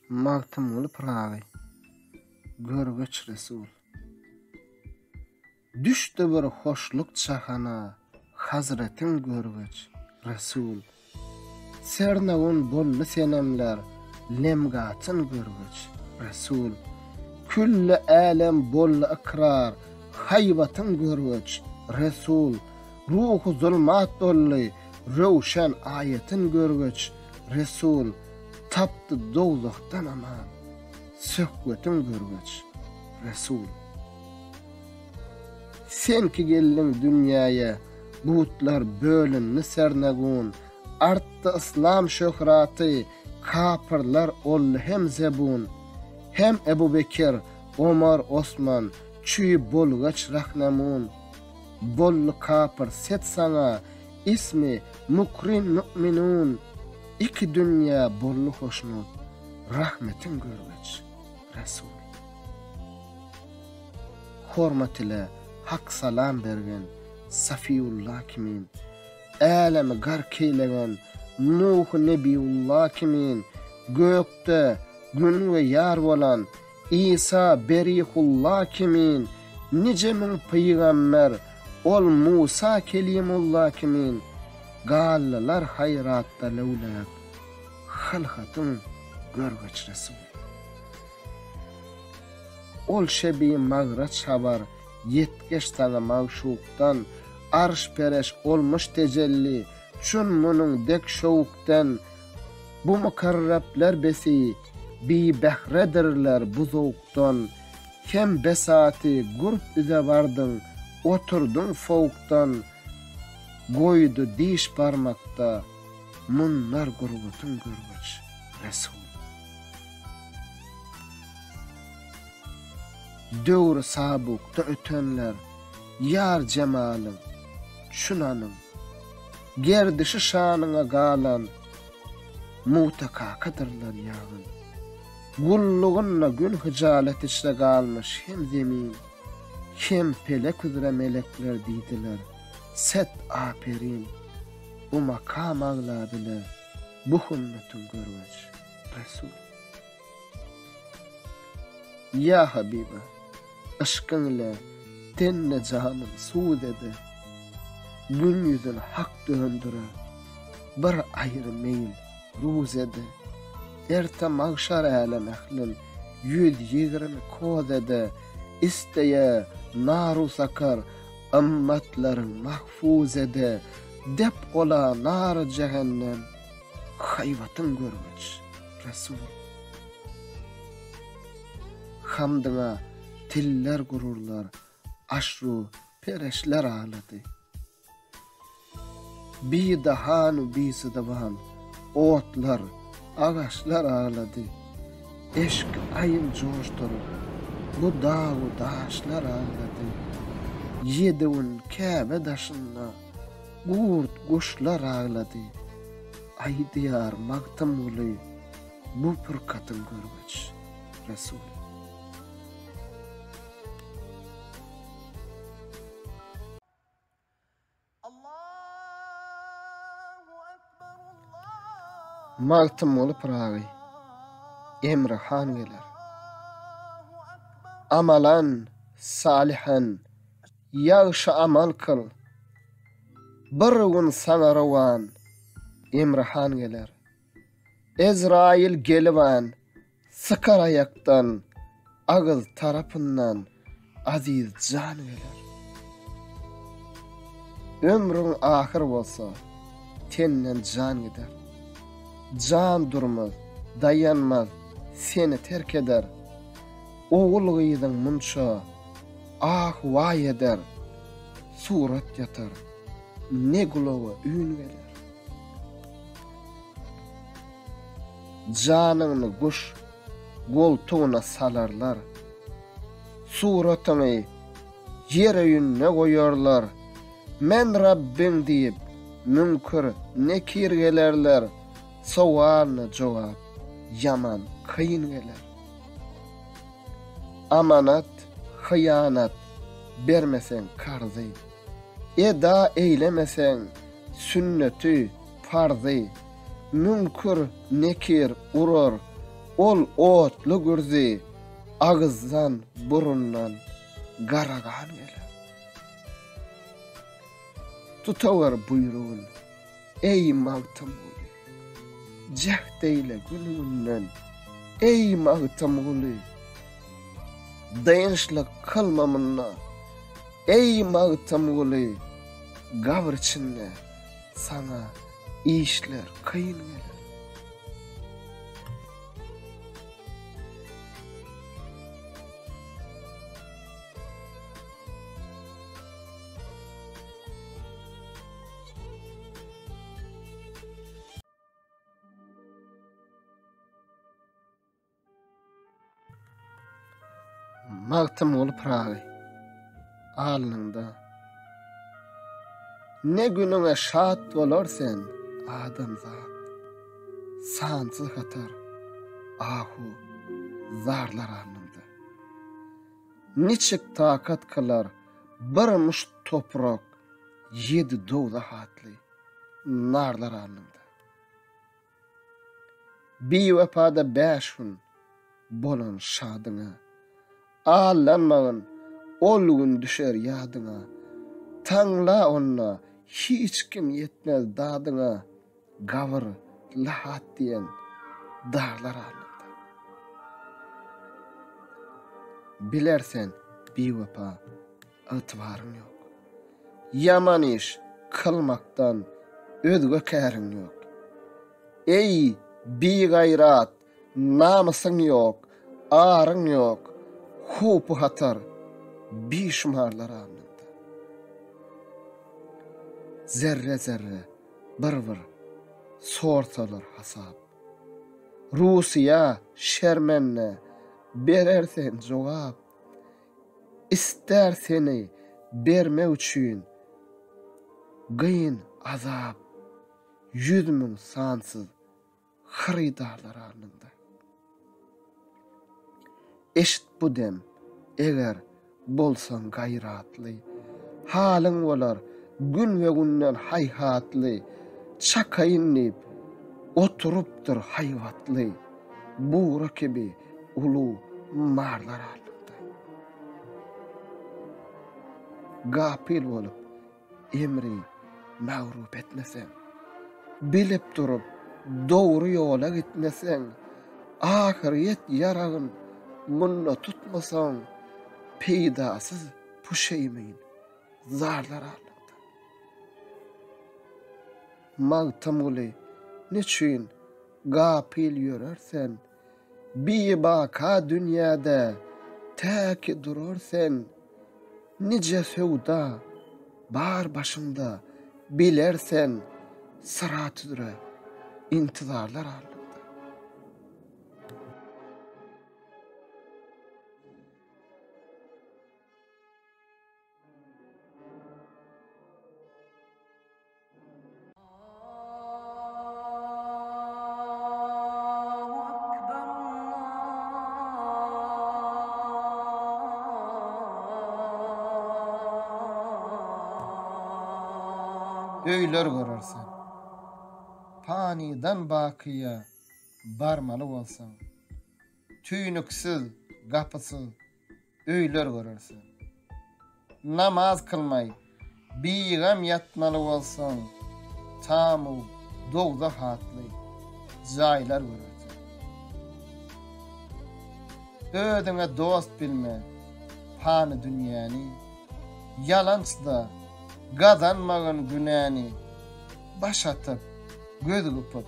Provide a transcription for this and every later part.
Magtymyly pragy. Görgeç Resul. Düşdi bir hoşluk çahana, Hazretin görgeç Resul. Sernagun bolly senemler, lemgatyn görgeç Resul. Külli alem bolly ikrar, haybatyn görgeç Resul. Ruhu zulmat dolly, röwşen ayetyn görgeç Resul. Tapdy dowlukdan aman, söhbetin görgeç Resul. Sen ki geldiň dünýäye, buutlar bölünni sernegun, artdy islam şöhraty, kapyrlar olly hem zebun, hem Ebu Bekir, Omar, Osman, çüý bolgaç rahnamun, bolly kapyr set sana, ismi mukrin müminun, iki dünýä bolly hoşnut, rahmetin görgeç Resul. Hormat ile hak salam bergen Safiullah kimin, alemi gark eylegen Nuh Nebiullah kimin, gökde gün we yar bolan İsa Berihullah kimin, nice min peygamber ol Musa Kelimullah kimin, gallar hayratda lewlak halhatyn görgeç Resul. Ol şebi magrat şabar yetgeç taňa mawşukdan, arş pereş olmuş tecelli, çün munun dek şowukdan, bu mukarrablar besi bi behredirler bu zowukdan, hem besati gurp üze bardın, oturdun fowukdan, goýdy diş barmakda, munlar gurbutun görgeç Resul. Döwri sabukda ötenler, yar cemalyň, şunanyň, gerdişi şanyňa galan, mutakakadyrlar ýagyn. Gullugyna gün hijalet içde galmış hem zemin, hem pelek üzere melekler diýdiler. Set aperin, bu makam agladylar, bu hümmetin görgeç Resul. Ya Habiba, aşkın ile tenne canım suud ede, gün yüzünü hak döndüre, bir ayrı meyil ruz ede, erte mağşar alem ehlin 120 koz ede, isteye naru sakar, ümmetlerin mahfuz ede, dep ola nar cehennem, hayvatın görgeç Resul. Hamdyna tiller gururlar, aşru pereşler ağladı. Bir dahanu bisi davan, otlar, ağaçlar ağladı. Eşk ayın coşturur, bu dağı daşlar ağladı. Yedivun Kabe daşında, gurt kuşlar ağladı. Ay diyar magtymly, bu pırkatın görgeç Resul. Magtymly pragy Emre Han geler. Amalan salihan, ýagşy amal kıl, bir gün sana rawan. Emre Han geler. Ezrail geliban, sıkar ayaktan, ağız tarapından aziz can geler. Ömrün ahir bolsa, tenden can gider. Can durmaz, dayanmaz, seni terk eder. Oğul gıydın munça, ah vay eder. Surat yatar, ne gulova ün geler. Canını kuş, koltuğuna salarlar. Suratını Ýere ýünne goýarlar. Men Rabbim diýip münkür nekir gelerler. Sowalna jogap yaman kıyın geler. Amanat, hıyanat bermesen karzy. Eda eylemesen sünneti farzy. Münkür nekir urur. Ol otlu gürzi. Ağızdan burundan garagan geler. Tutawar buyruğun ey magtamuli. Jehdeyle gününden ey magtamuli. Dayanışlık kılmamınna ey magtamuli. Gavrçinne sana işler kıyın geler. Magtym olup ragy alnynda. Ne günüňe şat bolar sen adamzat. Sansız hatar ahu zarlar alnynda. Niçik takat kılar birmiş toprak yedi dowda hatly narlar alnynda. Biwepada 5 gün bolan şadyňa allanmagyn ol gün düşer ýadyňa. Taňla onna hiç kim yetmez dadyňa. Gawr lahat diýen darlar alnynda. Bilersen biwepa ıtwaryň ýok. Yaman iş kılmaktan özge käriň ýok. Ey bi gayrat namysyň ýok, aryň ýok. Hupu hatar bişmarlar alnynda. Zerre zerre bir sorsalar hasap. Rusiya şermenne berersen jogap. İster seni berme üçin gıyın azap. 100 000 sansız haridarlar alnynda. Eşit bu dem, eger bolsan gayratly, halyň bolar gün we günden hayhatly, çakaýynyp oturupdyr haywatly, buğra gibi ulu marlar alnynda. Gapil bolup emri mağrup etmesen, bilip durup dogry ýola gitmesen, ahiret yaragyn munna tutmasan peýdasız puşeýmeýin zarlar alnynda. Magtamuli neçin gapil ýörersen, bibaka dünýäde täki durarsen, nice sewda bar başynda bilersen, sırat üzere intizarlar alnynda. Öýler görersen, paniden bakyya barmaly bolsaň, tüýnüksiz, gapysyz öýler görersen, namaz kılmay, biğem yatmaly bolsaň, tamu dogda hatly jaýlar görersen. Ödüňe dost bilme, pany dünýäni, yalançda gadanmagyn günäni, baş atyp, göz gupyp,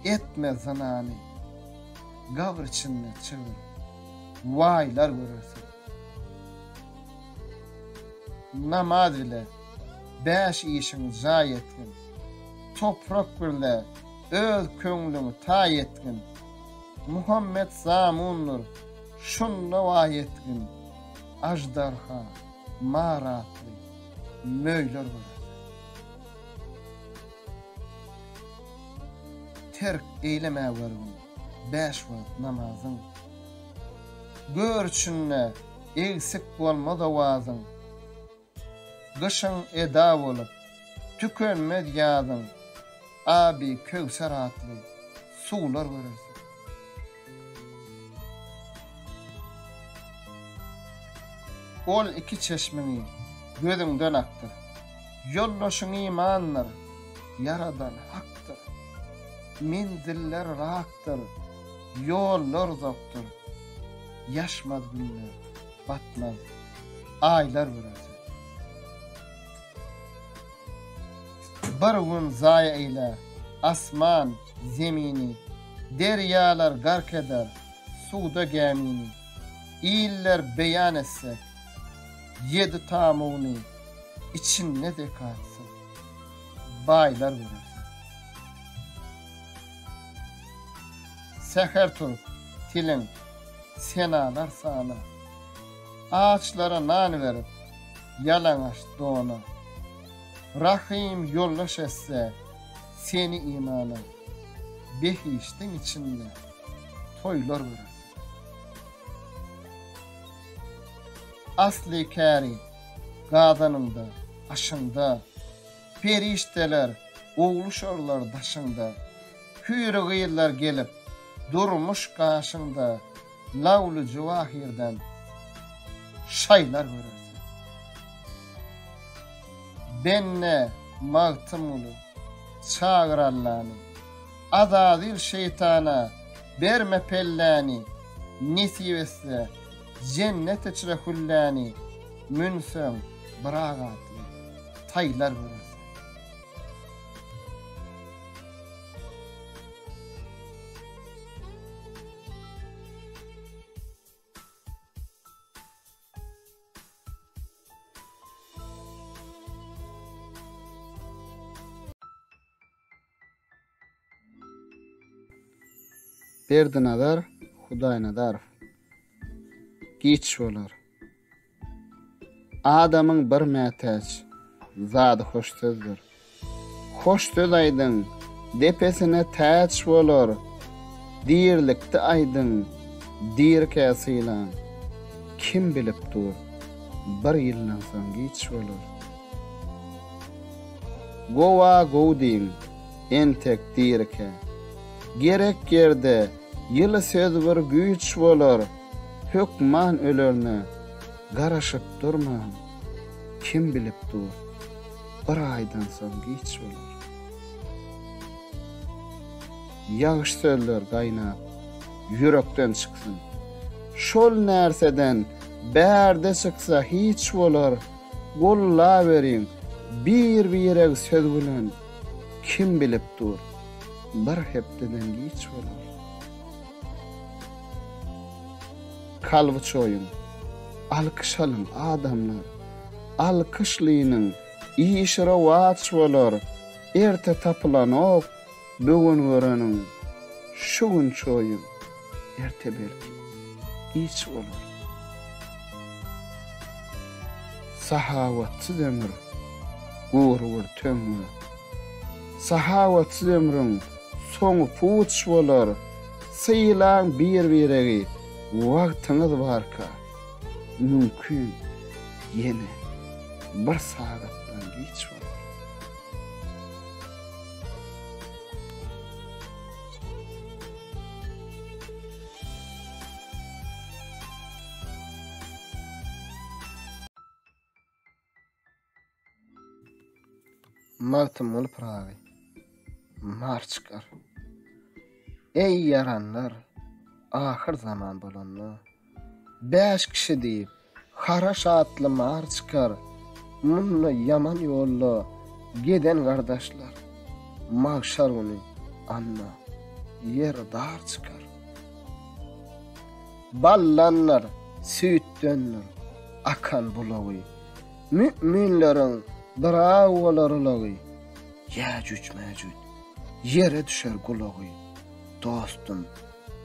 etme zanany, gawr içinde çygyr, waýlar görersin. Namaz ile 5 işiň jaý etgin, toprak birle öz köňlüňi taý etgin, Muhammed Zamunur şunda waý etgin, ajdarha maratly möýler bolar. Terk eýleme bergin 5 wagt namazyň. Görçünne eksik bolmada wazyň. Gyşyň eda bolup tükenmez ýazyň. Abi köwser atly suwlar görersiň. Ol iki çeşmeni gözüňden akdyr. Yollaşyň imanlar yaradan hakdyr. Mendiller rakdyr. Yollar uzakdyr. Yaşmaz günler, batmaz aylar görersiň. Bir gün zaýa eýle asman, zemini, deryalar gark eder, suda gemini. İller beyan etsek, 7 tamuny içinde de kalsın. Baylar görersin. Seher turup tilin senalar sana. Ağaçlara nan verip yalanaş doğuna. Rahim yollaş etse seni imana. Behiştin içinde toylar görersin. Asli kari gadanında, aşında, perişteler, oğluşorlar daşında, hüyri gıyırlar gelip, durmuş kaşında, lavlu civahirden şaylar görersin. Benne mağtımulu, çağır Allah'ını, adadil şeytana, berme pellani, nesivesi, cennet içre hullani, münsön, bıragatlı, taylar görersin. Berdi nazar, Hudaý nazar. Giç bolar. Adamyň bir mätäç, zady hoş sözdür. Hoş söz aýdyň, depesine täç bolar. Diýerlikde aýdyň, diýerke sylan. Kim bilipdir, bir ýyldan soň giç bolar. Gowa gowdiň, entek diýerke. Gerek yerde ýyly söz bir güýç bolar. Hökman ölerine garaşıp durma. Kim bilipdir, bir aydan soň giç bolar. Ýagyş sözler gaýnap, yürekden çyksyn. Şol närseden bärde çyksa hiç bolar. Golla beriň, bir ýereg söz bilen. Kim bilipdir, bir hepdeden giç bolar. Kalby çoyun, alkışalın adamlar, alkışlynyň işire waç bolar, erte tapılan ok, bugün göreniň, şu gün çoyun, erte belki, iç bolar. Sahavatçı demir, gurur tömür, sahavatçı demirin, soňu puç bolar, syýlan bir biregi, wagtyňyz barka, mümkin ýene bir sagatdan giç bolar. Martymyl prawy, mar çykar. Ey yaranlar, ahir zaman bolanlar. 5 kişi diýip, haraş atly mar çykar. Munla yaman ýolda geden gardaşlar. Magşar güni anna yer dar çykar. Ballanlar, süýtdenler, akan bulagy. Müminleriň darawalarlagy. Ýajuj majuj yere düşer gulagy. Dostum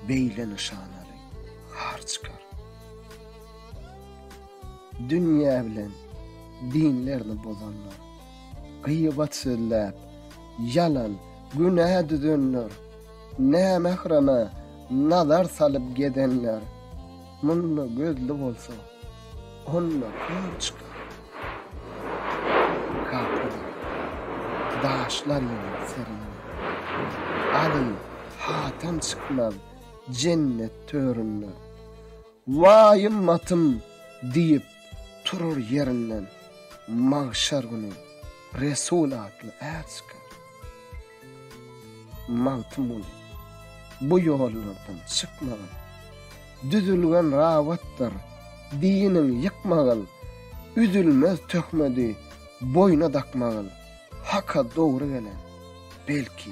beýle nişanary har çykar. Dünya bilen dinlerini bozanlar. Gıybat söylep, yalan, günah düdünler, ne mehreme, nazar salıp gedenler. Munnu gözlü bolsa, onunla kör çıkar. Kapıda, daşlar yolu serine. Ali, hatam çıkmaz, cennet törünle. Vayım matım deyip turur yerinden. Mahşer günü Resul adlı çıkar. Matım ol, bu yollardan çıkmadan. Düzülgen ravattır, dinin yıkmagal, üzülmez tökmedi, boyuna dakmagal, haka doğru gelen, belki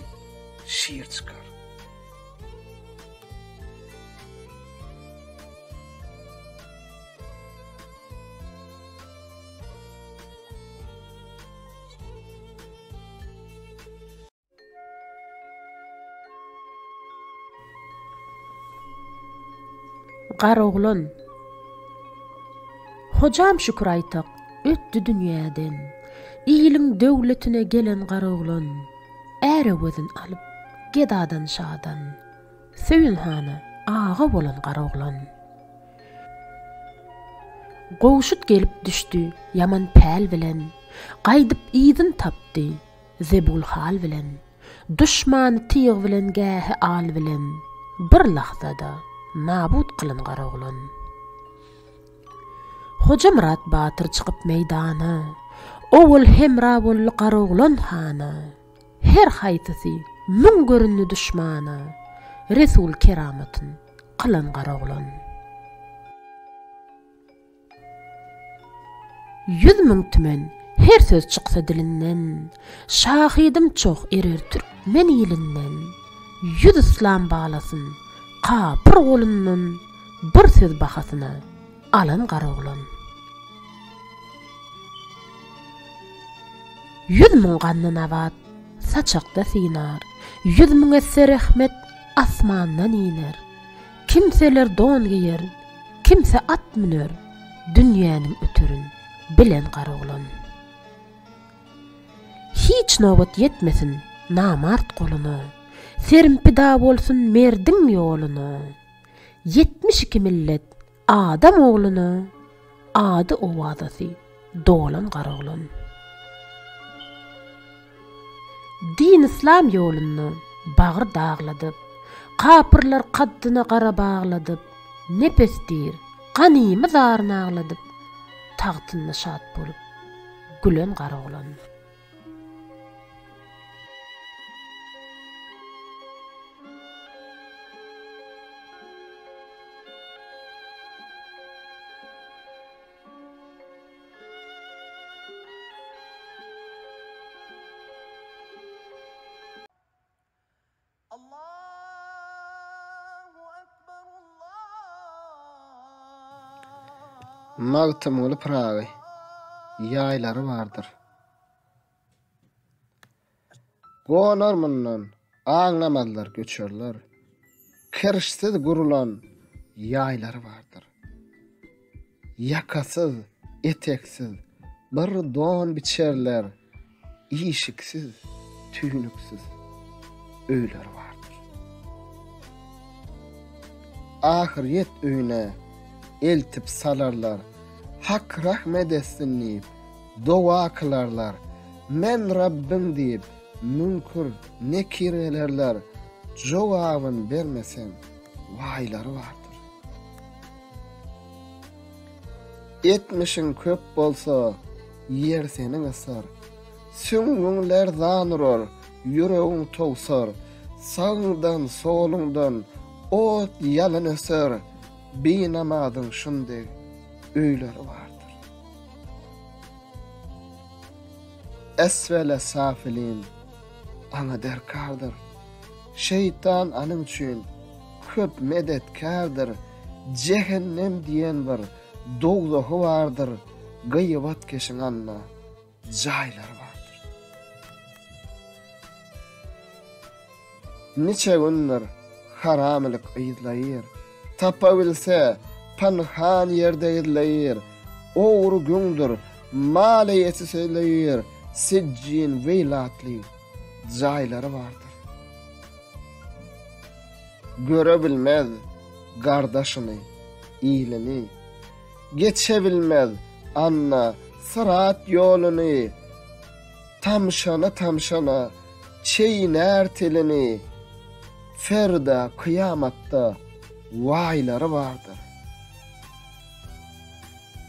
şiir çıkar. Garoglan Hocam şükür aytak öttü dünýäden iýiliň döwletine gelen garoglan äre gözün alyp gedadan şadan Söýün hana ağa bolan garoglan Gowşut gelip düşdü yaman päl bilen gaýdyp iýdin tapdy zebul hal bilen düşman tiýig bilen gähe al bilen bir lahzada nabut kılın garoglan. Hoca Murat Batır çıkıp meydana, owul hemra bolly garoglan hana, her haýtysy müň görünni düşmana, Resul keramatyn kılan garoglan. 100.000 tümen her söz çıksa dilinden, şahidim çok erer Türkmen ilinden, 100 İslam bağlasın, Kapır golundan bir söz bahasyna alan garoglan. 100.000 ganny nabat saçakda sinar, 100.000 eser rahmet asmandan iner. Kimseler don giyer, kimse at miner, dünýäniň ötürün bilen garoglan. Hiç nobat yetmesin namart goluna, sermpida bolsun merdin yoluna. 72 millet adam oğluna, ady owazasy dolan garoglan. Din İslam yolunu bagır dağladyp, kapırlar kaddyna gara bağladyp, nepesdir, ganymy zaryny ağladyp, tagtyny şat bolup gülen garoglan. Magtymly Pragy ýaýlary bardyr. Gonarmyndan aňlamazlar göçerler. Kirişsiz gurulan ýaýlary bardyr. Yakasyz, eteksiz bir don biçerler. İşiksiz, tüýnüksiz öýler bardyr. Ahiret öýüne eltip salarlar, hak rahmet etsin diýip dowa kılarlar. Men Rabbim diýip münkur nekir elerler. Jogabyn bermesem waýlary bardyr. Etmişin köp bolsa yer seniň ısar. Süňüňler zanyror, yüregiň towsar. Sağdan solundan ot yalan öser. Beýnamadyň şunday öýleri bardyr. Esvele safilin ana derkardır. Şeytan anyň üçin köp medetkardır. Cehennem diýen bir dogzahy bardyr. Gıybat keşiň anna jaýlary bardyr. Niçe günler haramlyk ýyzlaýar. Tapa bilse panhan ýerde ýyzlaýar. Owru güňdür maliyeti söyleyir, siccin veylatli jaýlary bardyr. Görebilmez gardaşyny, iyilini, geçebilmez anna sırat yoluny, tamşana çeýner tilini, ferda kıyamatta vaýlary bardyr.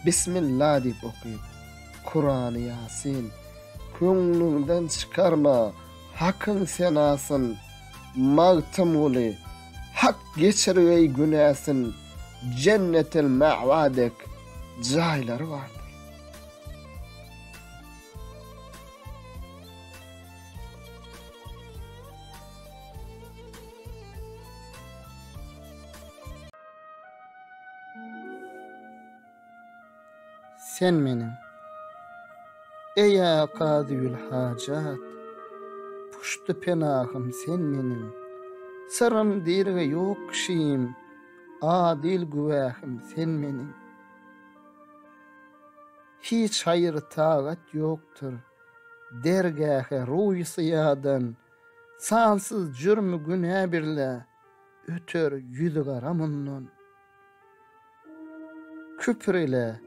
Bismillah diýip okyp, Kur'an-ı Yasin, köňlüňden çykarma, hakyň senasyn, magtymly, hak geçirgey günäsin, cennetil ma'vadek jaýlary bardyr. Sen menim, eya qadiyul hacat, puştu penahım sen menim, sırrım dirge yok kişiyim, adil güvahım sen menim. Hiç hayır tağat yoktur, dergâhe ruy sıyadan, sansız jürmü günah birle, ötör yüzü garamından. Küpür ile,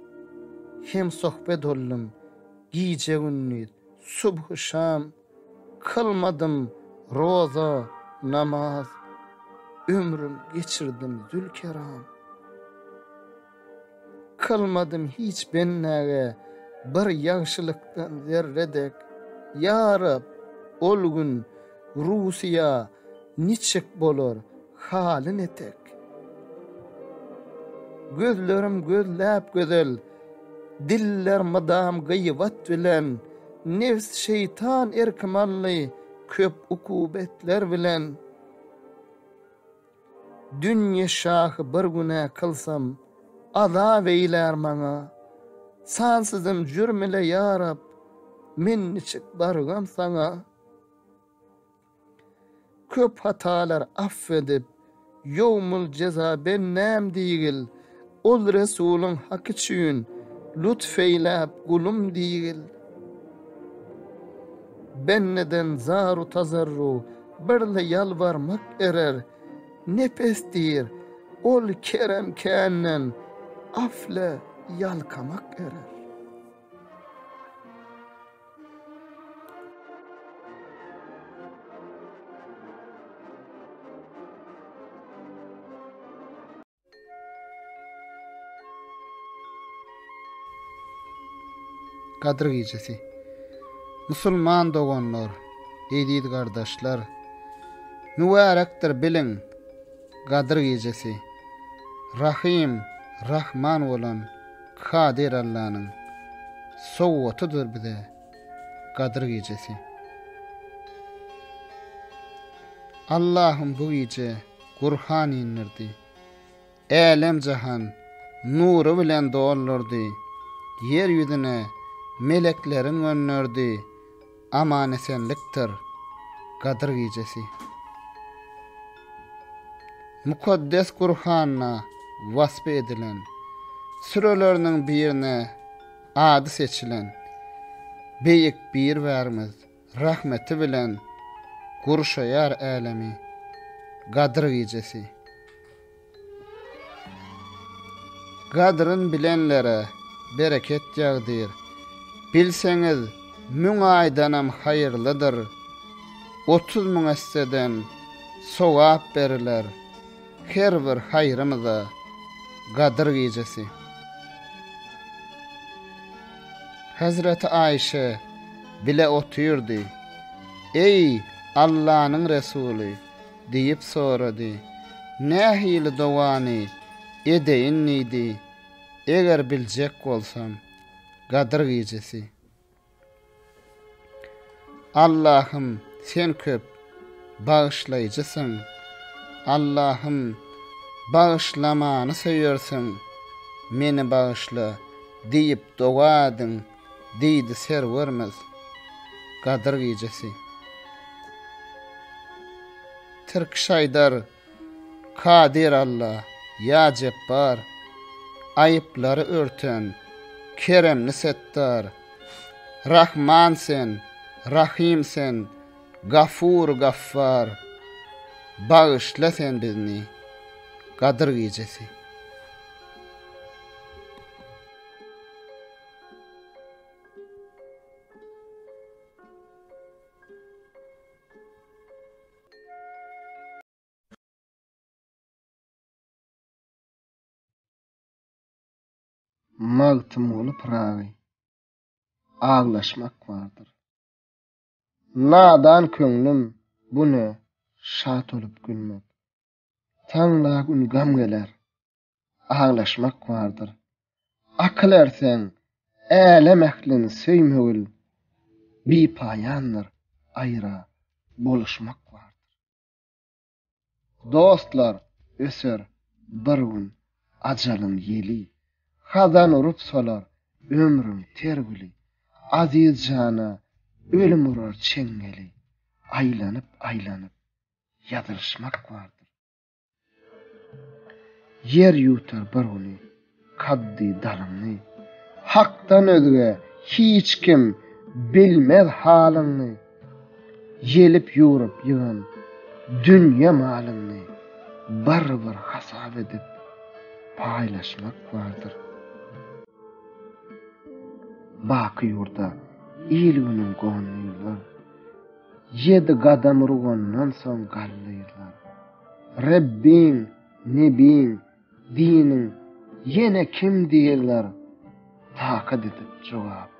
hem sohbet oldum, giyce günnüz, subh şam, kılmadım roza, namaz, ömrüm geçirdim zülkeram. Kılmadım hiç bennäge bir ýagşylykdan zerredek, ya Rab, ol gün Rusiya niçik bolar halin etek. Gözlerim gözläp gözel, diller madam gıyvat bilen, nefs şeytan erkmally köp ukubetler bilen. Dünýe şahı bir günä kılsam, azap eýler maňa. Sansızım jürmile ya Rab, men niçik bargam saňa. Köp hatalar affedip, yowmul ceza ben näm diýil, ol Resulüň hak üçin lütfeylap gulum diýil. Benneden zaru tazarru birle yalvarmak erer, nepesdir ol kerem käänden afle yalkamak erer. Kadr gecesi. Musulman dogonlar, edid gardaşlar, mübarekdir bilin, Kadr gecesi. Rahim, Rahman olan Kadir Allah'nın sowwatydyr bize Kadr gecesi. Allah'ım bu gece Kur'an indirdi. Elem jahan nuru bilen dolurdy. Yer yüzüne meleklerin gönderdi. Aman esenliktir Kadr gecesi. Mukaddes Kur'an'a vasp edilen, sürelerinin birine adı seçilen, beyik bir vermez, rahmeti bilen, gurşayar alemi, Kadr gecesi. Kadrın bilenlere bereket yağdır. Bilseniz, müň aydanam hayırlıdır. 30 000 esseden sowap beriler. Her bir hayrımıza Kadr gecesi. Hazreti Ayşe bile oturdu. Ey Allah'ın Resulü deyip soradı. Ne hili dovani edeyin neydi? Eğer bilecek olsam Kadr gecesi. Allah'ım sen köp bağışlayıcısın. Allah'ım bağışlamanı seviyorsun. Meni bağışla deyip dogadın deydi servermez Kadr gecesi. Türk şaydar Kadir Allah ya Cebbar, ayıpları örten Keremli Settar, Rahman sen, Rahim sen, Gafur Gaffar, bağışla sen bizni, Kadir gecesi. Magtım olup ravi, ağlaşmak vardır. Nadan köňlüm bunu şat olup gülmek. Taňla gün gam geler, ağlaşmak vardır. Akıl ersen, elem ehlin söýmegil, bir payandır, ayra boluşmak vardır. Dostlar, öser, bir gün ajalın yeli, hazan urup solar, ömrüm tergili, aziz jana, ölüm urar çengeli, aylanıp aylanıp yadırışmak vardır. Yer yutar bir onu, kaddi dalını, haktan özge hiç kim bilmez halını, yelip yurup yığın dünya malını, bir hasap edip paylaşmak vardır. Bakı yurda ilgünün gonluylar, 7 gadam rugondan son gallıylar. Rabbin, nebin, dinin, yine kim diyorlar, takat edip cevap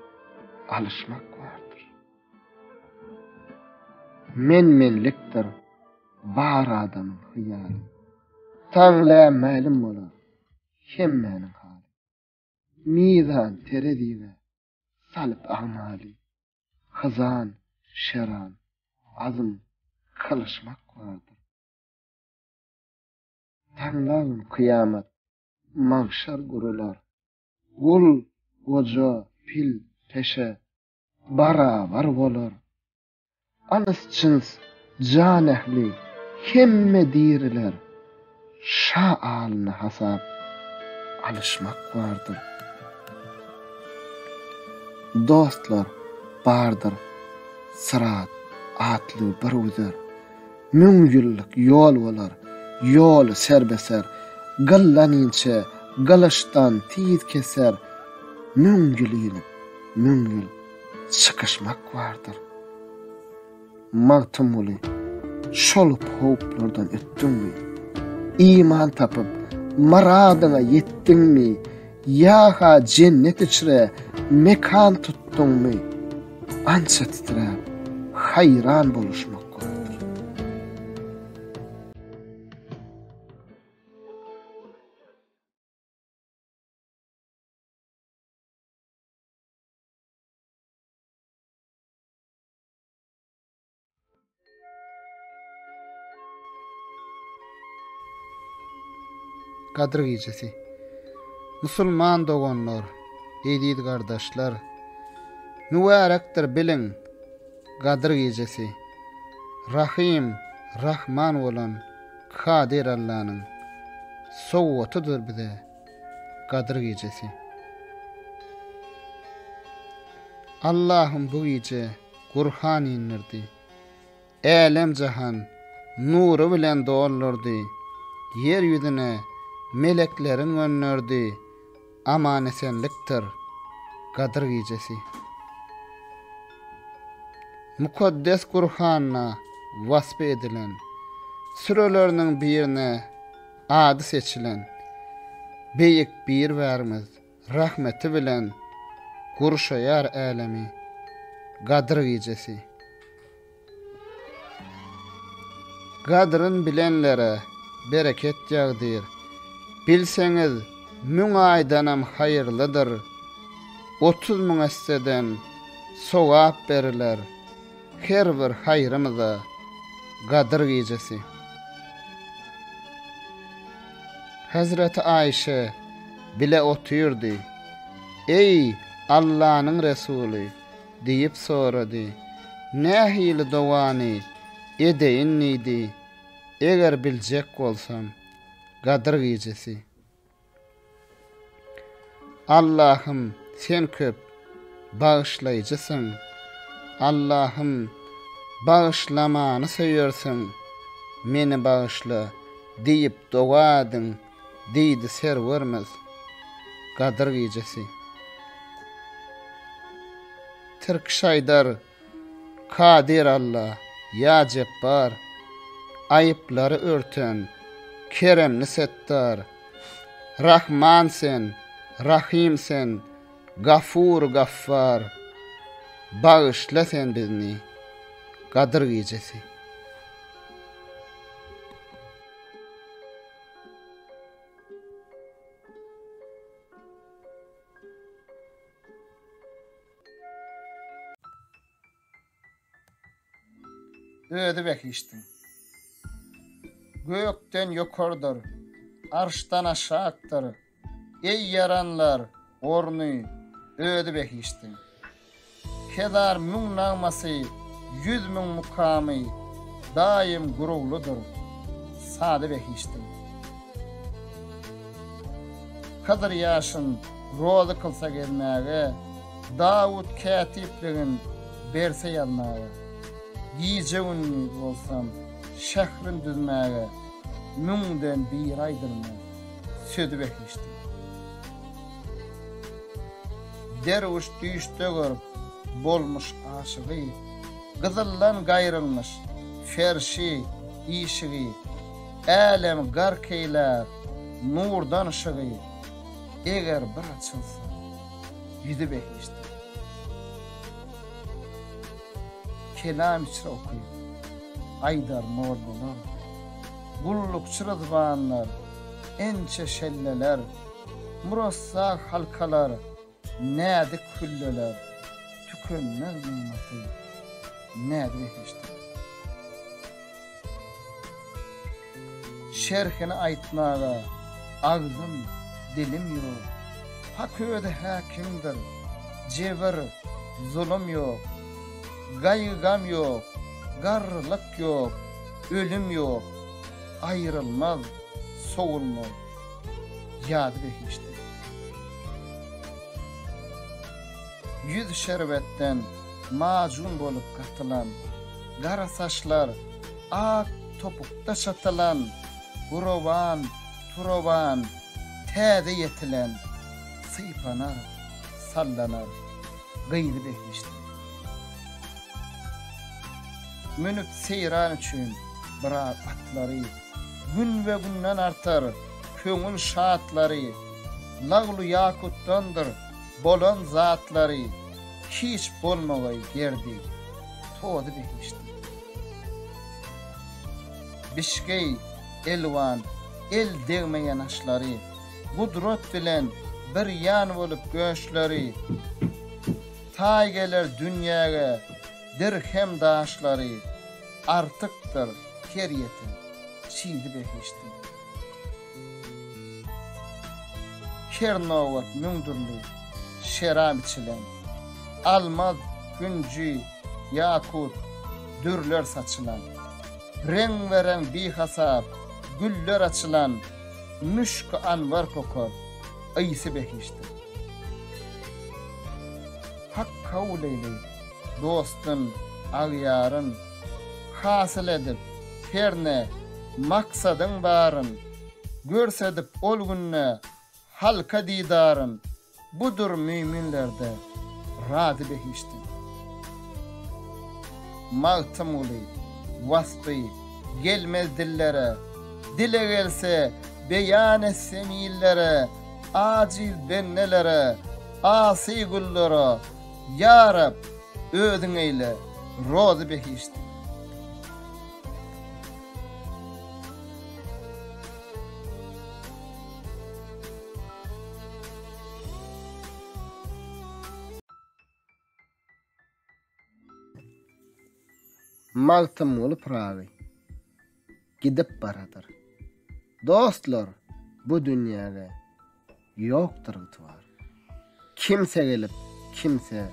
alışmak vardır. Menliktir, bar adamın hıyali, tanla ma'lum olar, hemmenin hali. Mizan terediyle, salıp amali, hızan, şeran, azım, kılışmak vardır. Tanlan kıyamet, mahşer gurular, gul, goca, pil, peşe, barabar bolar. Anıs çins, can ehli, hemme diriler, şa alını hasap, alışmak vardır. Dostlar, bardır, sırat, atlı bir uzer, müngüllük yol olar, yol serbeser, gallaninçe, galaştan tiz keser, müngül sıkışmak vardır. Magtımuli, şolup hooplardan öttün mi? İman tapıp, maradına yettin mi? Yaha cennet içre, mekan tuttun mi? Ança titrep, hayran boluşmak vardır. Kadir gecesi. Musulman dogonlar, edid kardeşler, mübarektir bilin, Kadir gecesi. Rahim, Rahman olan Kadir Allah'ın sowwatydyr bize Kadir gecesi. Allah'ım bu gece Kur'an indirdi. Elem jahan nuru bilen dolurdy. Yer yüzüne meleklerin önlerdi. Aman esenliktir Kadir gecesi. Mukaddes Kur'an'a vasf edilen, sürelerinin birine adı seçilen, beyik bir vermez, rahmeti bilen, kurşayar alemi, Kadir gecesi. Kadir'in bilenlere bereket yağdır. Bilseniz, müň aydanam hayırlıdır. 30 müň esseden sowap beriler. Her bir hayrymyza Kadir gecesi. Hazreti Ayşe bile oturdy. Ey Allah'ın Resulü deyip soradı. Nähili dowany edeyin neydi? Eger biljek bolsam Kadir gecesi. Allah'ım sen köp bağışlayıcısın. Allah'ım bağışlamanı söýersin. Meni bağışla diýip dogadyn diýdi serwermez. Gadyr gecesi. Türk şaýdar Kadir Allah, ya Cebbar, ayıpları örten, keremli settar, Rahman sen, Rahim sen, Gafur Gaffar, bağışla sen bizni, Gadyr gecesi. Ödü bekiştin. Gökten yukarıdır, arştan aşağıdır. Ey yaranlar, ornu, ödü bekiştin. Kedar mün nağması, 100.000 mukamı, daim gururludur. Sade bekiştin. Kadir yaşın, rozu kılsa gelmege, Davud katipliğin berse yanmage. Gize ünlü olsam, şehrin düzmege, münden bir aydırma, södü bekmiştim. Derviş düştü görüp, bolmuş aşığı, kızıllan gayrılmış, ferşi, işiği, alem garkeyler, nurdan ışığı, eğer bir açılsa, yüzü bekmiştim. Kelam içre okuyup, aydar morlular, gulluk çırızvanlar, ençe şelleler, murassak halkalar, nädik küllüler, tükünmez nimeti, nädik işte. Şerhini aytmağa, ağzım, dilim yok, hak öde hakimdir, cevir, zulüm yok, gaygam yok, garlık yok, ölüm yok, ayrılmaz, soğulmaz, yad behişti. 100 şerbetten macun bolup katılan, gara saçlar, ak topukta çatılan, gurovan, turovan, täze yetilen, sıйpanar, sallanar, gıydı behişti. Münüp seyran üçün bırak atları, gün ve günden artar, köngül şaatları, lağlu yakuttandır, bolan zatları, hiç bolmagay gerdi, toğdu behişti. Bişgey, elvan, el degmeyen aşları, gudrot bilen bir yan olup göçleri, taygeler dünyaga, dirhem daşları, artıktır keriyetin, çiğdi behişti. Kernovat mündürlü, şerab içilen, almaz güncü, yakut, dürler saçılan, renk veren bir hasap, güller açılan, müşk anvar kokor, ayısı behişti. Hak kavleyle, dostun, ağyarın, hasıl edip, herne, maksadın barın, görsedip ol günne, halka didarın, budur müminlerde, radi behişti. Mağtım uli, vasfı, gelmez dillere, dile gelse, beyan etsem illere, aciz bennelere, asi gulllara, ya Rab, ödün eyle, rozu behişti. Mağtım olup ravi, gidip baradır. Dostlar, bu dünyada yoktur ıtvar. Kimse gelip, kimse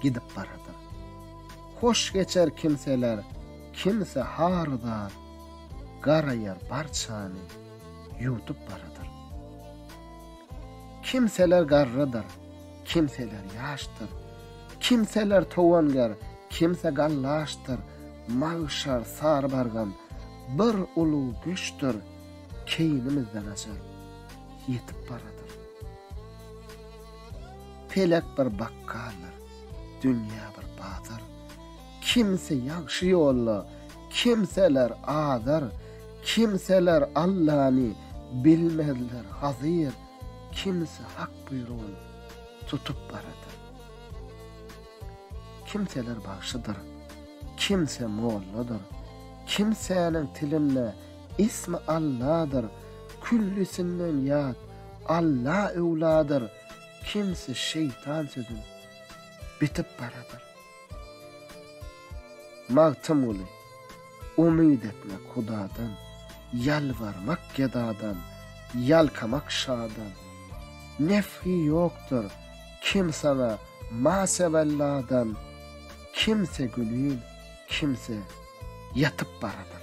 gidip baradır. Hoş geçer kimseler, kimse harıdar. Garayar barçanı yutup baradır. Kimseler garradır, kimseler ýaşdyr, kimseler towangar, kimse gallaşdyr, mağşar sar bargan bir ulu güçdür, keýnimizden aşar ýetip baradyr. Felek bir bakkaldyr, dünýä bir bazar, kimse ýagşy ýolla, kimseler adar, kimseler Allah'ni bilmezler hazir, kimse hak buyruğunu tutup baradır. Kimseler başıdır, kimse molladır, kimsenin tilinle ismi Allah'dır, küllüsünden yad Allah evladır, kimse şeytan sözün bitip baradır. Magtım ulu, umid etme Hudadan, yalvarmak gedadan, yalkamak şadan. Nefhi yoktur kimsana masevalladan, kimse gülün, kimse yatıp baradır.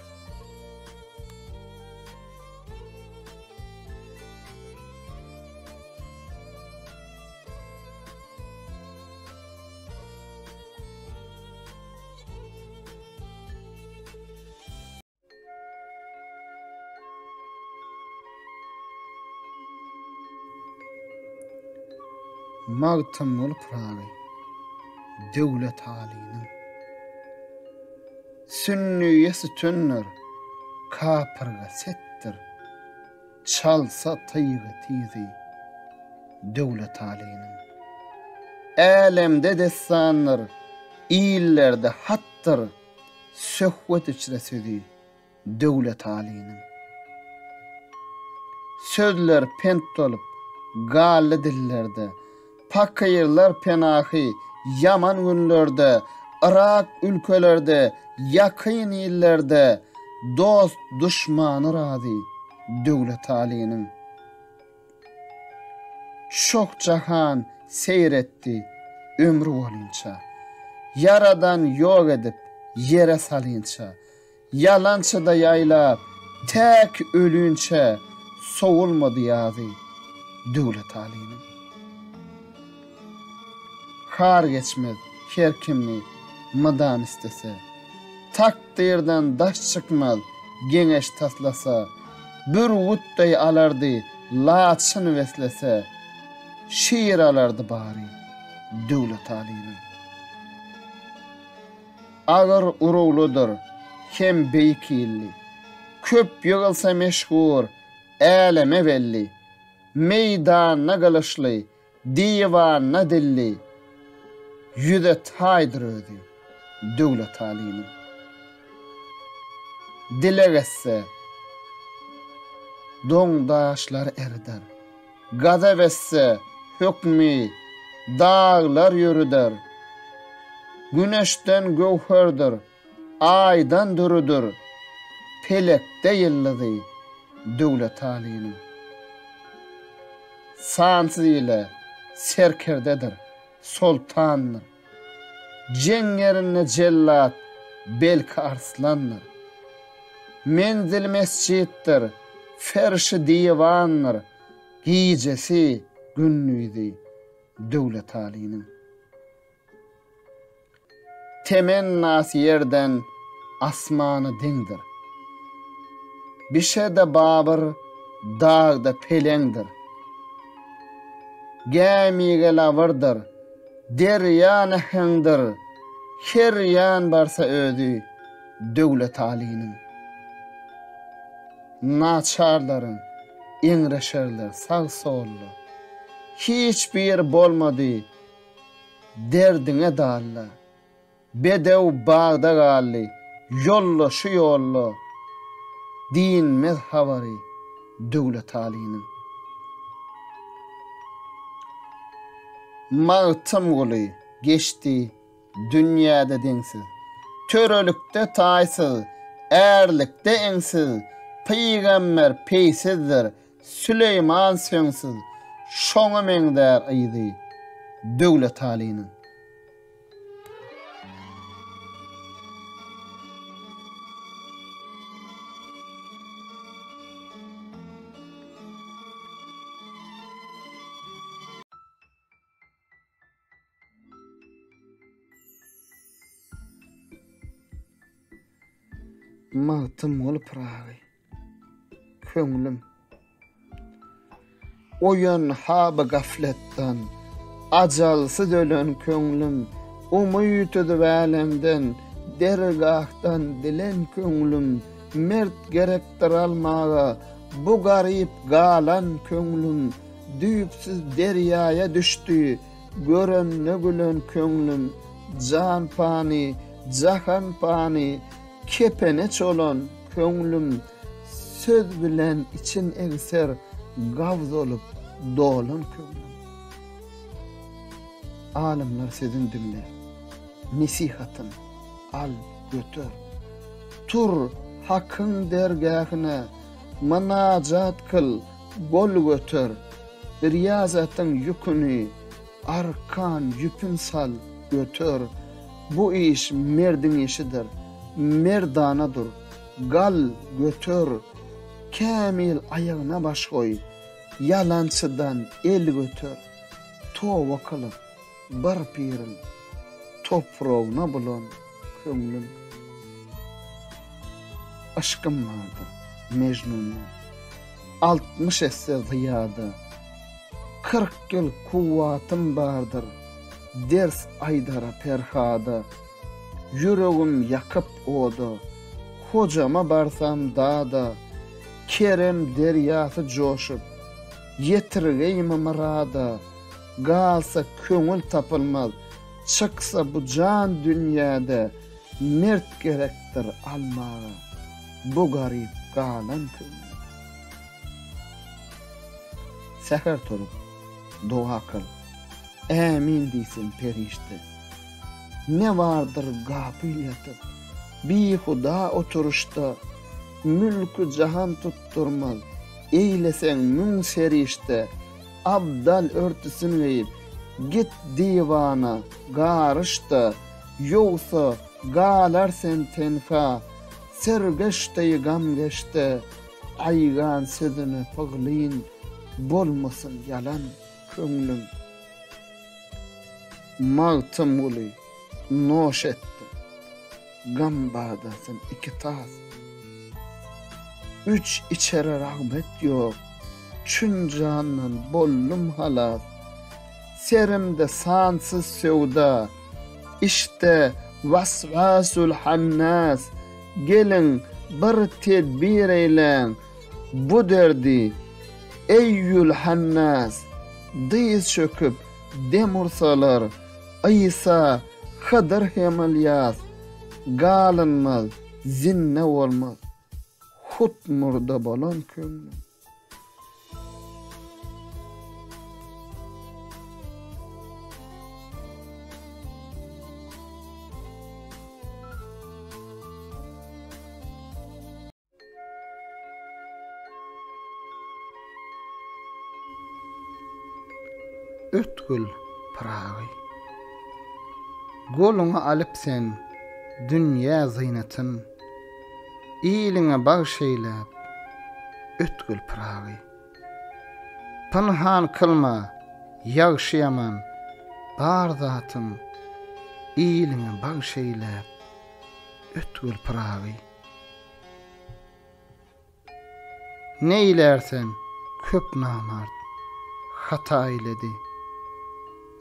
Magtymyl prawy döwlet halini sünnüyesi tünner kapırga settir çalsa tayıgı tizi döwlet halini alemde destanlar illerde hattır söhbet içre sözi döwlet halini sözler pent dolup galy dillerde pakayırlar penahi yaman günlerde, Irak ülkelerde, yakın illerde, dost düşmanı razi döwlet halinin. Çok cahan seyretti ömrü olunca, yaradan yok edip yere salınca, yalançıda yaylap tek ölünçe soğulmadı yazi döwlet halinin. Kar geçmez her kimni madan istese, takdirden daş çıkmaz geneş taslasa, bir vutday alardı laçın veslese, şiir alardı bari döwlet halini. Ağır urugludur hem beykilli, köp yığılsa meşhur eleme belli, meydanna kılıçlı divanna dilli, yüze taydır ödü döwlet halini. Dile getse doňdaşlar erder, gazap etse hükmi dağlar yürüder, güneşten gowherdir, aydan durudur, pelekde yıllıdy döwlet halini. Sansız ile serkerdedir sultanlar, cengerine cellat belki arslanlar, menzil mescittir ferşi divanlar, giycesi günnüydi döwlet halinin. Temennası yerden asmanı dingdir, bişede babır dağda pelengdir, gämige lavırdır, derya nehengdir, her yan barsa ödü döwlet halinin. Naçarların iňreşerler sağ sollu, hiçbir bolmadı derdine dalla, bedew bağda galli, yollu şu yollu, dinmez havari döwlet halinin. Magtym guly geçti dünyada densiz, törölükde taýsyz, erlikde eňsiz, Peygamber peýsizdir, Süleyman söňsiz, şoňa meňdär aýdy döwlet halinin. Mağtım ol prağı. Köňlüm oyan haba gafletdan ajalsız ölen köňlüm umytydy wälemden dergahtan dilen köňlüm mert gerekdir almaga bu garyp galan köňlüm düýpsiz derýaya düşdi görenne gülen köňlüm jan pani jahan pani kepene çolan köňlüm söz bilen için egser gavz olup dolan köňlüm. Alimler sizin dinle, nesihatın al götür. Tur hakkın dergahına manacat kıl, gol götür. Riyazatın yükünü arkan yüpün sal götür. Bu iş merdin işidir, merdanadır. Gal götür. Kamil ayağına baş koy, yalançıdan el götür. Tova kılıp bar pirin, toprağına bulan köňlüm. Aşkım vardı Mecnun'un, 60 esse ziyada, 40 yıl kuvvatım vardır, ders aydara perhada, yüreğim yakıp odu, hocama barsam dağda, kerem deryası coşup, yetirgeyim mırada, galsa köňül tapılmaz, çıksa bu can dünyada, mert gerektir almağa, bu garip galan köňlüm. Seher turup, dua kıl, amin diýsin perişte. Ne vardır gapyl yatıp, bihuda oturuşta, mülkü jahan tutturmaz, eylesen mün serişte, abdal örtüsün geyip, git divana, garışta, yoksa galar sen tenha, sergeşte gamgeşte, aygan sözünü paglyň, bolmasın yalan köňlüm. Mağtım uly, noş etdi, gam badasın iki tas. 3 içere rahmet yok, çün candan bollum halas. Serimde sansız sevda, işte vasvasul hannas. Gelin bir tedbir eylen, bu derdi eyyül hannas. Diz çöküp demursalar, aysa kadar hemalyas. Galınmaz, zinne olmaz, hut murda bolan köňlüm. Ötkül prağı. Goluna alıp sen dünya zynatyn, iyiliňe bagşeýläp ötkül prağı. Pynhan kılma, ýagşyaman, bar zatym, iyiliňe bagşeýläp ötkül prağı. Neýlersen köp namard hata eyledi,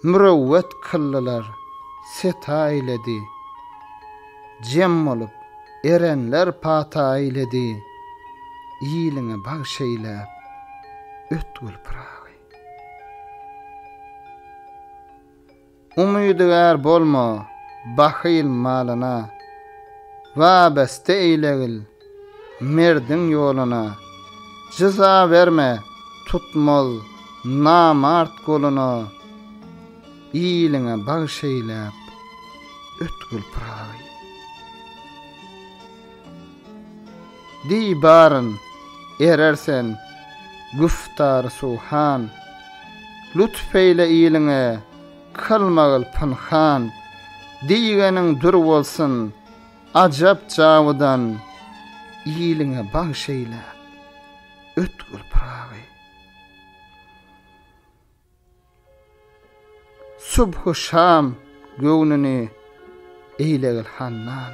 mürewwet kıllylar seta eyledi, jem olup erenler pata eyledi, iyiliňe bagşeýläp ötkül prağı. Umydygar bolma bahyl malyna, wabeste eýlegil merdin ýoluna, cıza verme tutmal namart goluna, iyiliňe bagşeýläp ötkül prağı. Di barın erersen güftar suhan, lütfeyle iyiliňe kılmagyl pynhan, diýgeniň dur bolsun ajap jawudan, iyiliňe bagşeýläp ötkül prağı. Subhu şam göwnüni eylegil hannan,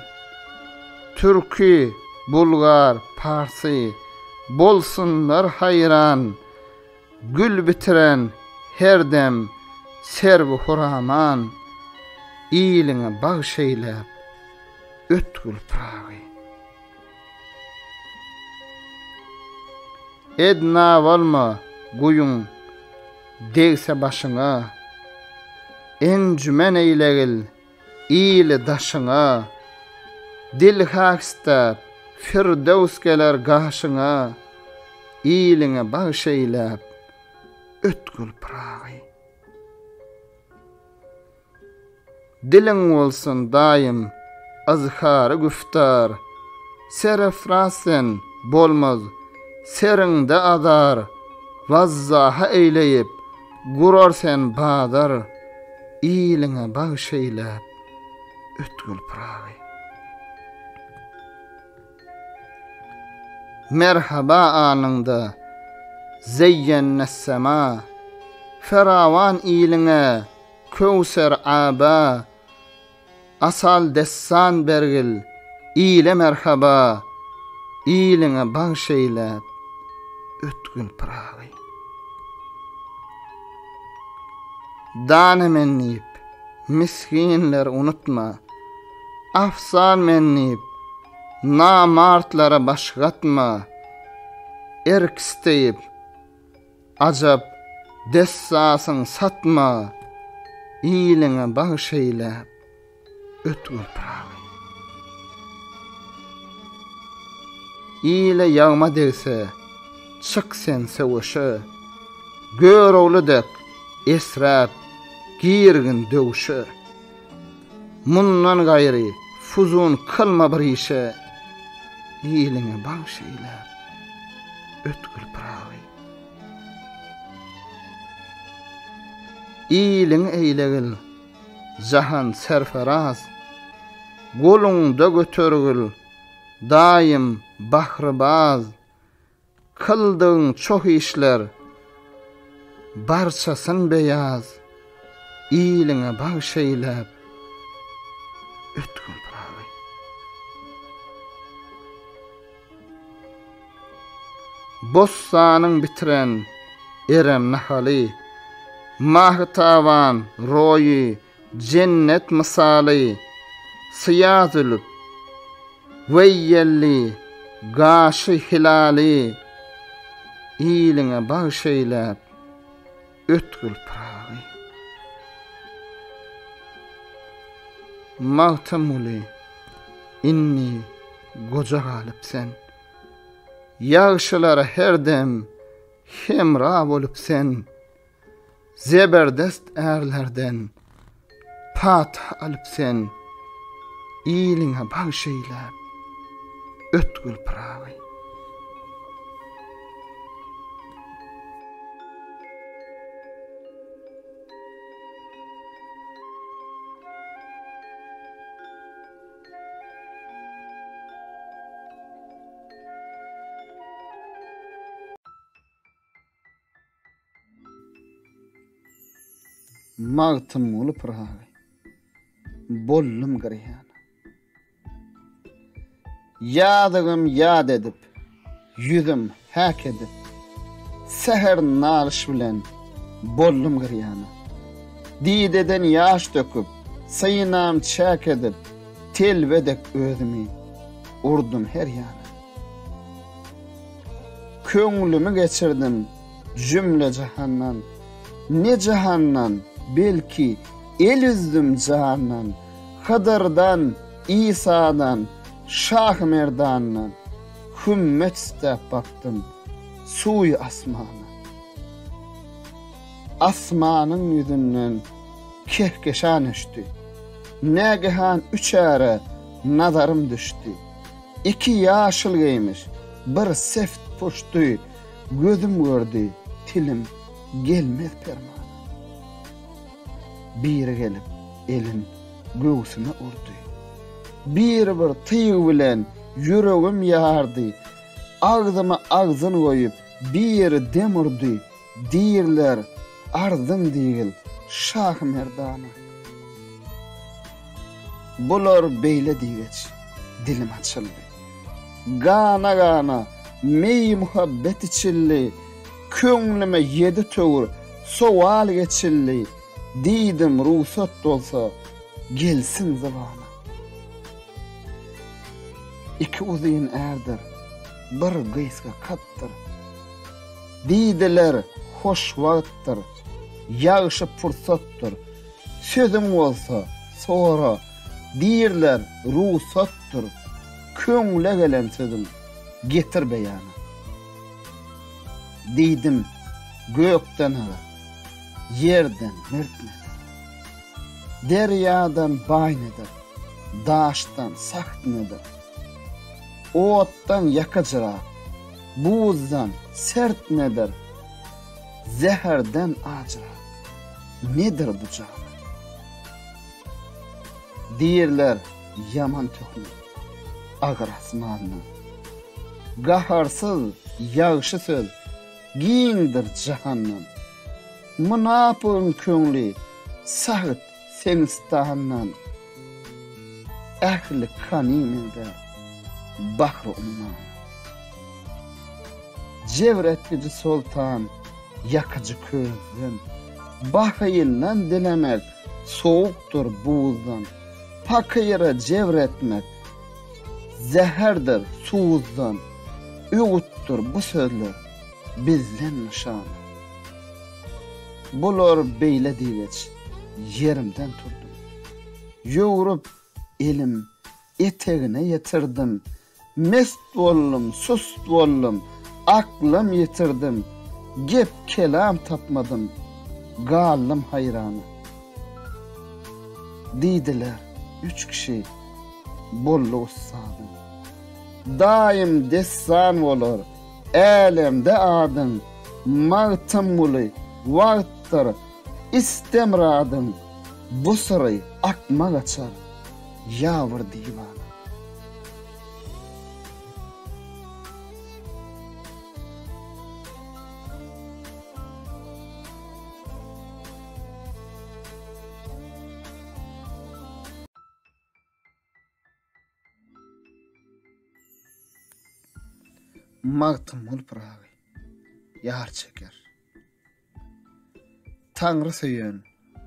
türkü Bulgar, Parsi, bolsunlar hayran, gül bitiren her dem servi huraman, iyiliňe bagşeýläp ötkül pragy. Edna bolma guyun degse başyňa, encümen eýlegil iyili daşyňa, dil hakstab firdevs geler gaşyňa, iyiliňe bagşeýläp ötkül pragy. Diling bolsun daim azhary güftar, serefrasen bolmaz seriňde adar, vazzaha eýleyip gurar sen badar, iyiliňe bagşeýläp ötkül pragy. Merhaba anında zeyyenne sema, feravan iyiliňe Kövser aba, asal dessan bergil, iyile merhaba, iyiliňe bagşeýläp ötkül pragy. Dana mennip, miskinler unutma, afsan mennip, namartlara başgatma, erkisteyip, ajab dessasın satma, iyiliňe bagşeýläp ötkül pragy. Iyile ýagma degse, çyk sen sewşe, görowludek esrap, girgin döwşe. Mundan gaýry fuzun kılma bir işe, iyiliňe bagşeýläp ötkül pragy. İyiliň eýlegil, jahan serferaz, goluňda götergil, daim bahrybaz, kıldyň çok işler, barçasyn beyaz, iyiliňe bagşeýläp ötkül pragy. Bossanyň bitiren erem nahaly, mahtavan royi cennet misali, siyazılıp veyyelli gaşı hilali, iyiliňe bagşeýläp ötkül pragy. Mahtamuli inni goja galypsen, ýagşylara herdem hemra bolupsen, zeberdest erlerden pat alypsen, iyiliňe bagşeýläp ötkül pragy. Magtym olup pragy, bollum garyan. Ýadygym ýad edip, yüzüm hak edip, seher naliş bilen bollum garyan. Dideden ýaş döküp, sayınam çäk edip, telvedek özümi urdum her ýana. Köňlümi geçirdim cümle jahannan, ne jahannan, belki el üzdüm jahannan, Hıdırdan, İsa'dan, Şah Merdan'dan hümmet istep baktım suyu asmana. Asmanın yüzünden kehkeşan düştü. Negehan üçere nazarım düştü. İki yaşıl giymiş, bir seft puştu. Gözüm gördü, tilim gelmez permana. Bir gelip elin göğsüne urdu. Bir tıyı bilen yüreğim yardı. Ağzıma ağzını koyup bir demurdu. Dirler arzın değil Şah Merdan'a. Bular beyle digeç dilim açıldı. gana gana mey muhabbet içilli, köňlüme yedi töwür sowal geçilli, diýdim ruhsat bolsa gelsin zabana. İki uzyn erdir, bir gysga kattyr. Diýdiler hoş wagtdyr, ýagşy fursatdyr. Sözüm bolsa sonra diýirler ruhsatdyr. Köňle gelen sözüm getir beýana. Diýdim gökden ala, yerden mertnedir. Deryadan baýnedir, daştan sahtnedir. Otdan yakacıra, buzdan sert nedir? Zeherden acıra, nedir bu canı? Diýirler yaman töhmü, agyr asmanına. Gaharsız ýagşy söz, giňdir jahannam. Munapyň köňli, sahyt seňistandan. Ähli kaniminde, bahru umman. Cevretlici sultan, yakıcı közden, bahayından dilemek, soğuktur buzdan, pakayıra cevretmek, zeherdir suuzdan, üğüttür bu sözler, bizden nişanı. Bular beyle diýeç, yerimden turdum. Yoğurup elim, etegine yetirdim, mest bollum, sust bollum, aklım yitirdim, gep kelam tapmadım, gallım hayrana. Diýdiler, 3 kişi bollu ussadım. Daim dessan bolar, älemde adın, mağtım muly, wagtdyr, istemradın, bu syry akmak açar, ýawr diýman. Magtymul pragy ýar çeker. Taňry söýen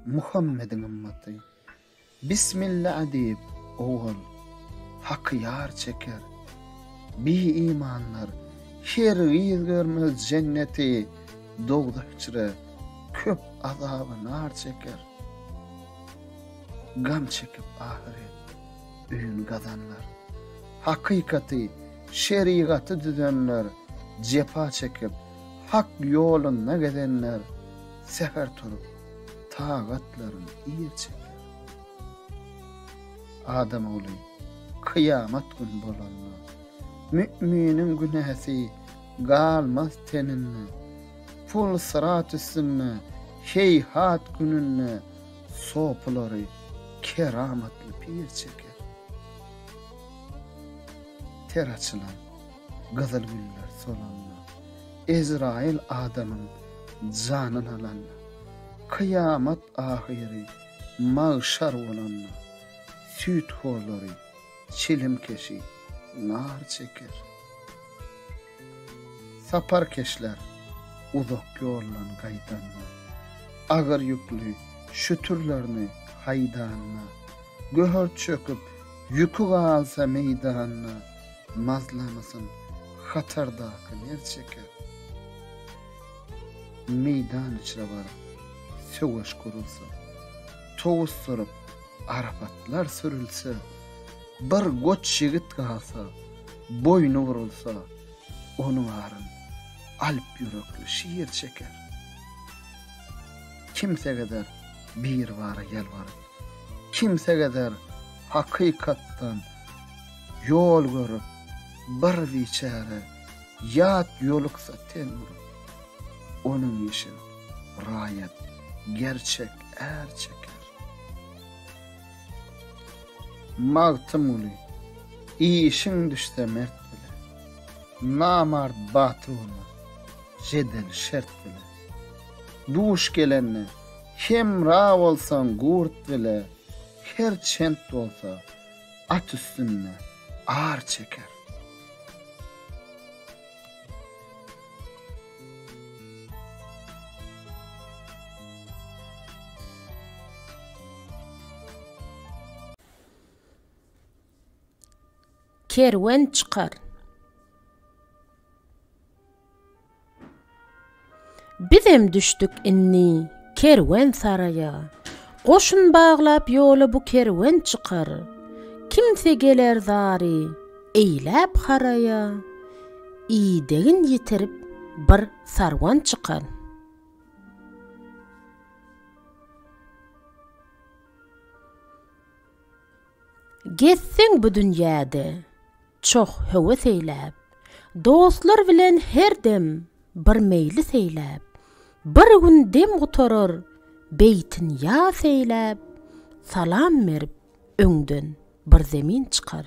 Muhammediň ümmaty Bismillah diýip oğul haky ýar çeker. Bi imanlar her ýyl görmez jenneti dogdakçyra köp azaby nar çeker. Gam çekip ahiret üýün gazanlar. Hakykaty şerigaty düzenler, cepa çekip hak ýoluna gedenler, seher turup tagatlaryny iýer çeker. Adam oly kıyamat gün bolanlar, müminin günäsi galmaz teninne, pul sırat üstünne, heyhat gününne, sopulary keramatly pir çeker. Ter açılan, gazal güller solanlar, Ezrail adamın canını alanlar, kıyamat ahiri, mağşar olanlar, süt horları, çilim keşi, nar çeker. Sapar keşler, uzak yollan gaydanma, ağır yüklü, şütürlerini haydanma, göhör çöküp, yükü alsa meydanına, mazlamasın, hatardaki ner çeker. Meydan içre var, söweş kurulsa, toğuz sorup, arafatlar sürülse, bir goç yigit kalsa, boynu vurulsa, onu varın, alp yürekli şiir çeker. Kimse kadar bir vara yalvarıp, kimse kadar hakikattan yol görüp, bir biçare yat yoluksa ten vurup, onun işin rayet gerçek er çeker. Magtym uly, işin düşse mert bile, namard batıl olmaz, jedel şert bile. Duş gelenle, hem rav olsan gurt bile, her çent olsa at üstünne ağır çeker. kerwen çıkar. Bizem düştük inni kerwen saraya. Koşun bağlap yola bu kerwen çıkar. Kimse geler zari eylap haraya. İdegin yitirip bir sarwan çıkar. Gezseň bu dünýäde çok höwes eýläp, dostlar bilen her dem bir mejlis eýläp, bir gün dem gutarar beytin ýas eýläp, salam berip öňden bir zemin çıkar.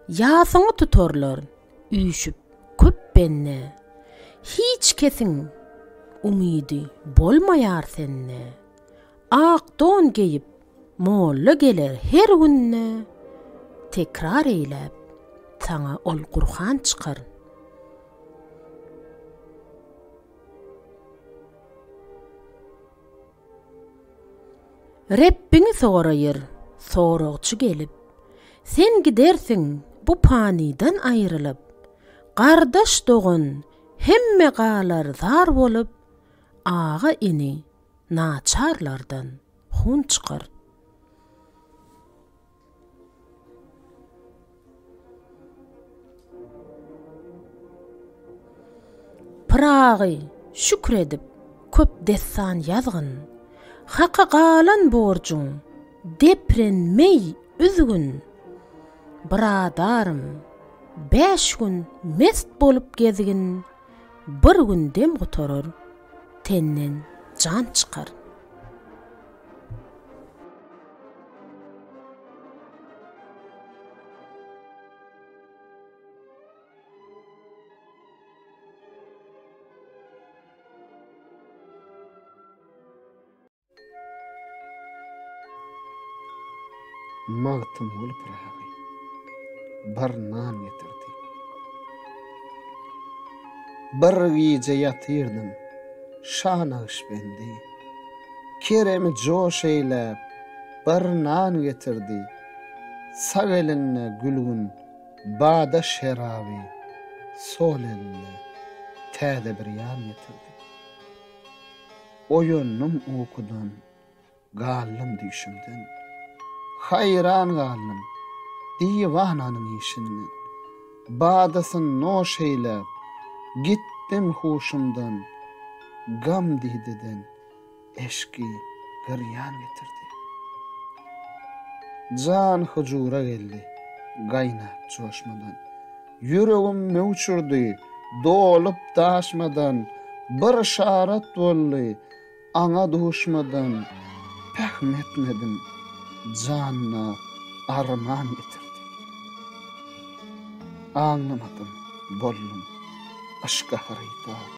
Ýasyňy tutarlar, üýşüp köp benne. Hiç kesin umidi bolmaýar senne. Ak don geyip molla geler her günne. Tekrar eýläp saňa ol Qur'an çıkar. Rebbini soraýar, soragçy gelip. Sen gidersiň bu panydan aýrylyp. Gardaş dogun hemme galar zar bolup, ağa ini naçarlardan hun çıkar. Pragy şükredip köp dessan yazgın, haka galan borjun deprenmey üzgün. Bradarım 5 gün mest bolup gezgin, bir gün dem gutarar, tenden can çıkar. Mağtım olup rahagy, bir nan getirdi. Bir gece yatyrdım, şanaş bendi. Keremi joş eýläp, bir nan getirdi. Sag eline gülgün, bada şerabi, sol eline täze bir ýan getirdi. Oýunnum ukudan, gallym düşümden. Hayran gallym, diwananyň işini. Badasyn noş eýläp, gittim huşumdan, gam dididen eşki gıryan getirdi. Can hujura geldi, gaynap coşmadan. Yüregim mevçurdi, dolup taşmadan. Bir şarat bolly, aňa duşmadan. Pähmetmedim, canna arman getirdi. Anlamadım, bollum, aşka harita.